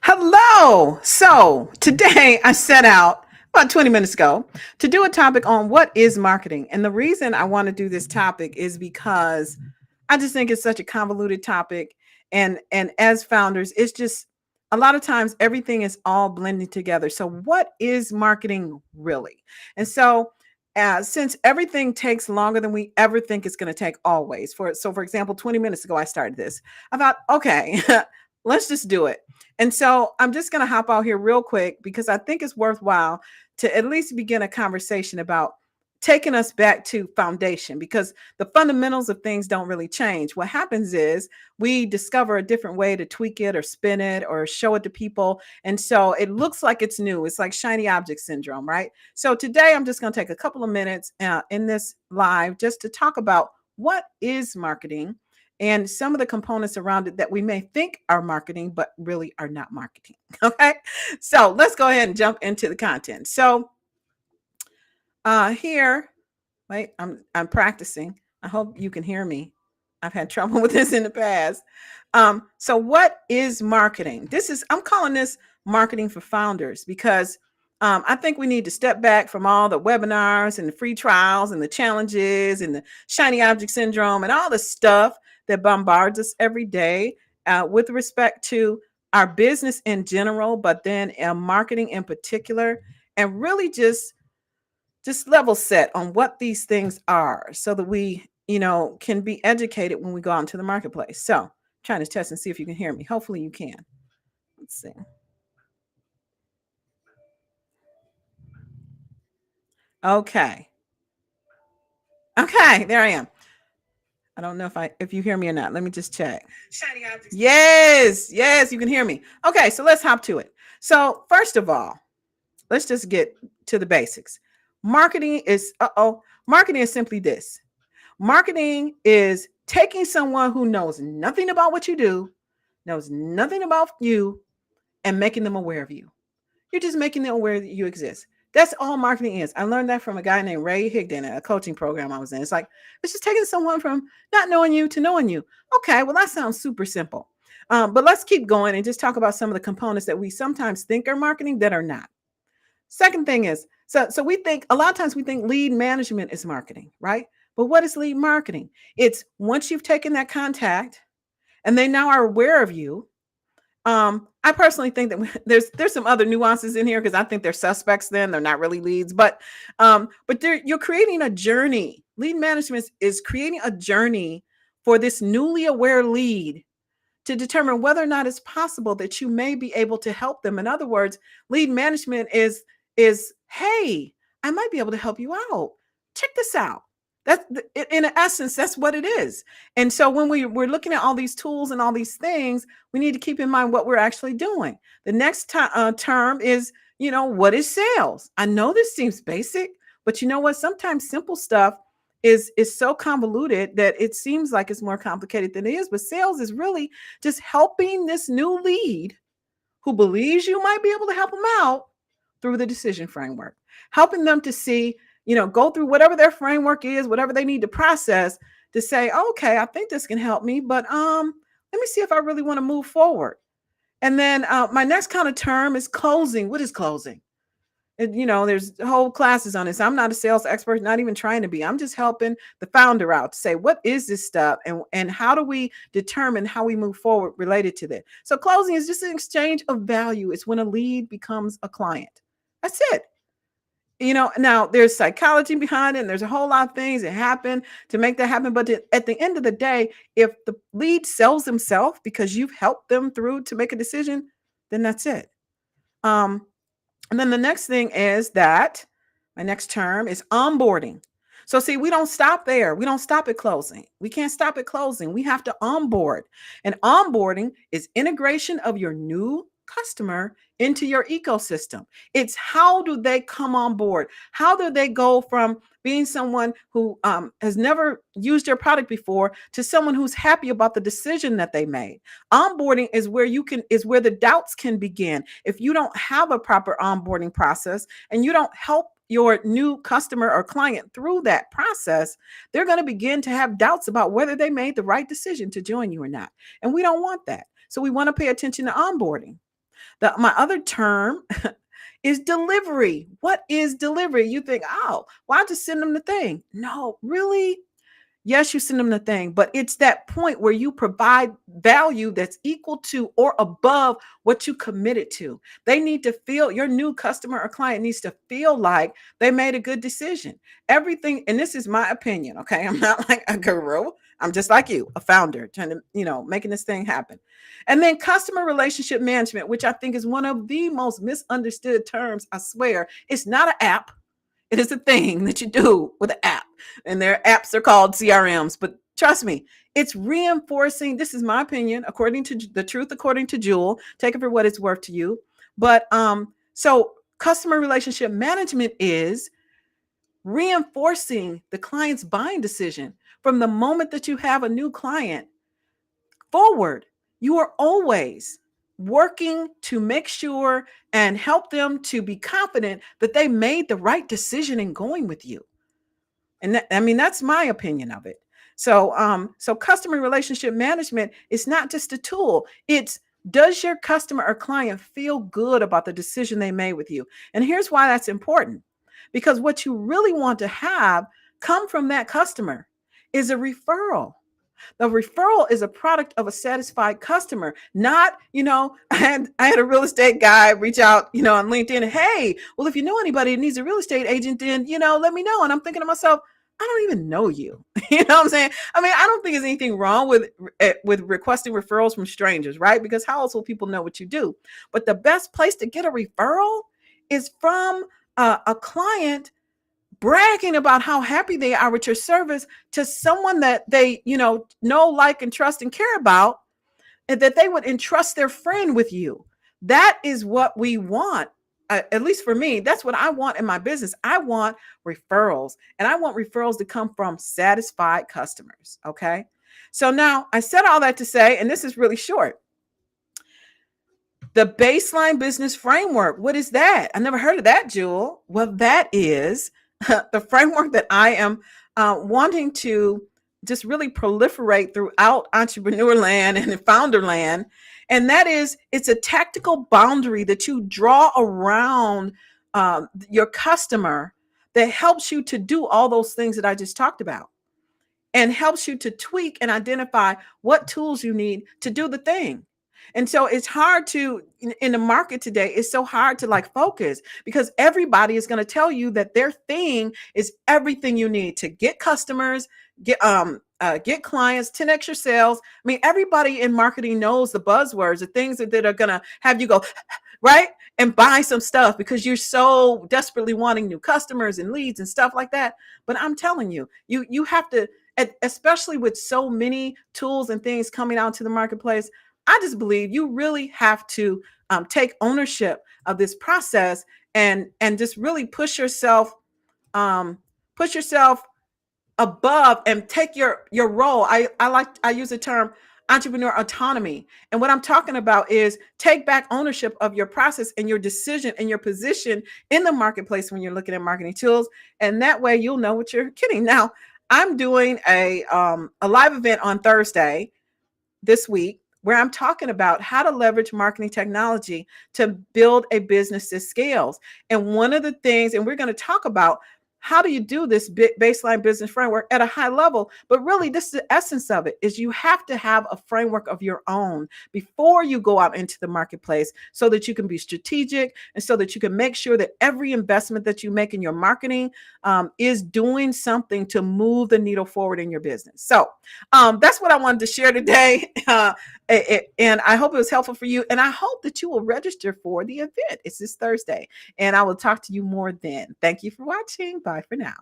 Hello. So today I set out about 20 minutes ago to do a topic on what is marketing. And the reason I want to do this topic is because I just think it's such a convoluted topic. And as founders, it's just a lot of times everything is all blending together. So what is marketing really? And so since everything takes longer than we ever think it's going to take always for example 20 minutes ago I started this. I thought, okay, let's just do it. And so I'm just going to hop out here real quick because I think it's worthwhile to at least begin a conversation about taking us back to foundation, because the fundamentals of things don't really change. What happens is we discover a different way to tweak it or spin it or show it to people. And so it looks like it's new. It's like shiny object syndrome, right? So today I'm just going to take a couple of minutes in this live just to talk about what is marketing and some of the components around it that we may think are marketing, but really are not marketing. Okay. So let's go ahead and jump into the content. So here, wait, I'm practicing. I hope you can hear me. I've had trouble with this in the past. So what is marketing? I'm calling this marketing for founders because I think we need to step back from all the webinars and the free trials and the challenges and the shiny object syndrome and all the stuff that bombards us every day with respect to our business in general, but then marketing in particular, and really just level set on what these things are so that we, can be educated when we go out into the marketplace. So trying to test and see if you can hear me. Hopefully you can. Let's see. Okay. Okay, there I am. I don't know if you hear me or not. Let me just check. Yes, yes, you can hear me. Okay, so let's hop to it. So first of all, let's just get to the basics. Marketing is simply this. Marketing is taking someone who knows nothing about what you do, knows nothing about you, and making them aware of you. You're just making them aware that you exist. That's all marketing is. I learned that from a guy named Ray Higdon at a coaching program I was in. It's like, it's just taking someone from not knowing you to knowing you. Okay, well, that sounds super simple. But let's keep going and just talk about some of the components that we sometimes think are marketing that are not. Second thing is, so we think a lot of times we think lead management is marketing, right? But what is lead marketing? It's once you've taken that contact and they now are aware of you. I personally think that there's some other nuances in here because I think they're suspects. Then they're not really leads, but you're creating a journey. Lead management is creating a journey for this newly aware lead to determine whether or not it's possible that you may be able to help them. In other words, lead management is hey, I might be able to help you out. Check this out. That's in essence, that's what it is. And so when we're looking at all these tools and all these things, we need to keep in mind what we're actually doing. The next term is, what is sales? I know this seems basic, but you know what? Sometimes simple stuff is so convoluted that it seems like it's more complicated than it is. But sales is really just helping this new lead who believes you might be able to help them out through the decision framework, helping them to see, go through whatever their framework is, whatever they need to process to say, okay, I think this can help me, but let me see if I really want to move forward. And then my next kind of term is closing. What is closing? And, there's whole classes on this. I'm not a sales expert, not even trying to be. I'm just helping the founder out to say, what is this stuff? And how do we determine how we move forward related to that? So closing is just an exchange of value. It's when a lead becomes a client. That's it. Now there's psychology behind it, and there's a whole lot of things that happen to make that happen. But at the end of the day, if the lead sells himself because you've helped them through to make a decision, then that's it. And then the next thing is that my next term is onboarding. So see, we don't stop there. We don't stop at closing. We can't stop at closing. We have to onboard. And onboarding is integration of your new customer into your ecosystem. It's how do they come on board? How do they go from being someone who has never used your product before to someone who's happy about the decision that they made? Onboarding is where the doubts can begin. If you don't have a proper onboarding process and you don't help your new customer or client through that process, they're going to begin to have doubts about whether they made the right decision to join you or not. And we don't want that. So we want to pay attention to onboarding. My other term is delivery. What is delivery? You think, oh, well, I just send them the thing. No, really? Yes, you send them the thing, but it's that point where you provide value that's equal to or above what you committed to. They need to feel, your new customer or client needs to feel like they made a good decision. Everything, and this is my opinion, okay? I'm not like a guru. I'm just like you, a founder, trying to, making this thing happen. And then customer relationship management, which I think is one of the most misunderstood terms, I swear. It's not an app. It is a thing that you do with an app, and their apps are called CRMs. But trust me, it's reinforcing. This is my opinion, according to the truth, according to Jewel. Take it for what it's worth to you. But so customer relationship management is reinforcing the client's buying decision from the moment that you have a new client forward. You are always working to make sure and help them to be confident that they made the right decision in going with you. And I mean, that's my opinion of it. So customer relationship management is not just a tool. It's, does your customer or client feel good about the decision they made with you? And here's why that's important. Because what you really want to have come from that customer is a referral. The referral is a product of a satisfied customer, not, I had a real estate guy reach out, on LinkedIn. Hey, well, if you know anybody that needs a real estate agent, then, let me know. And I'm thinking to myself, I don't even know you. You know what I'm saying? I mean, I don't think there's anything wrong with requesting referrals from strangers, right? Because how else will people know what you do? But the best place to get a referral is from a client bragging about how happy they are with your service to someone that they, know, like, and trust and care about, and that they would entrust their friend with you. That is what we want. At least for me, that's what I want in my business. I want referrals, and I want referrals to come from satisfied customers. Okay. So now I said all that to say, and this is really short, the baseline business framework. What is that? I never heard of that, Jewel. Well, that is the framework that I am wanting to just really proliferate throughout entrepreneur land and founder land. And that is, it's a tactical boundary that you draw around your customer that helps you to do all those things that I just talked about, and helps you to tweak and identify what tools you need to do the thing. And so it's hard to, in the market today, it's so hard to like focus, because everybody is going to tell you that their thing is everything you need to get customers, get clients, 10x your sales. I mean, everybody in marketing knows the buzzwords, the things that are going to have you go, right, and buy some stuff because you're so desperately wanting new customers and leads and stuff like that. But I'm telling you, you have to, especially with so many tools and things coming out to the marketplace, I just believe you really have to take ownership of this process, and just really push yourself above, and take your role. I use the term entrepreneur autonomy. And what I'm talking about is take back ownership of your process and your decision and your position in the marketplace when you're looking at marketing tools. And that way you'll know what you're getting. Now, I'm doing a live event on Thursday this week where I'm talking about how to leverage marketing technology to build a business that scales. And one of the things, and we're going to talk about how do you do this baseline business framework at a high level, but really this is the essence of it, is you have to have a framework of your own before you go out into the marketplace, so that you can be strategic, and so that you can make sure that every investment that you make in your marketing is doing something to move the needle forward in your business. So that's what I wanted to share today. And I hope it was helpful for you. And I hope that you will register for the event. It's this Thursday. And I will talk to you more then. Thank you for watching. Bye for now.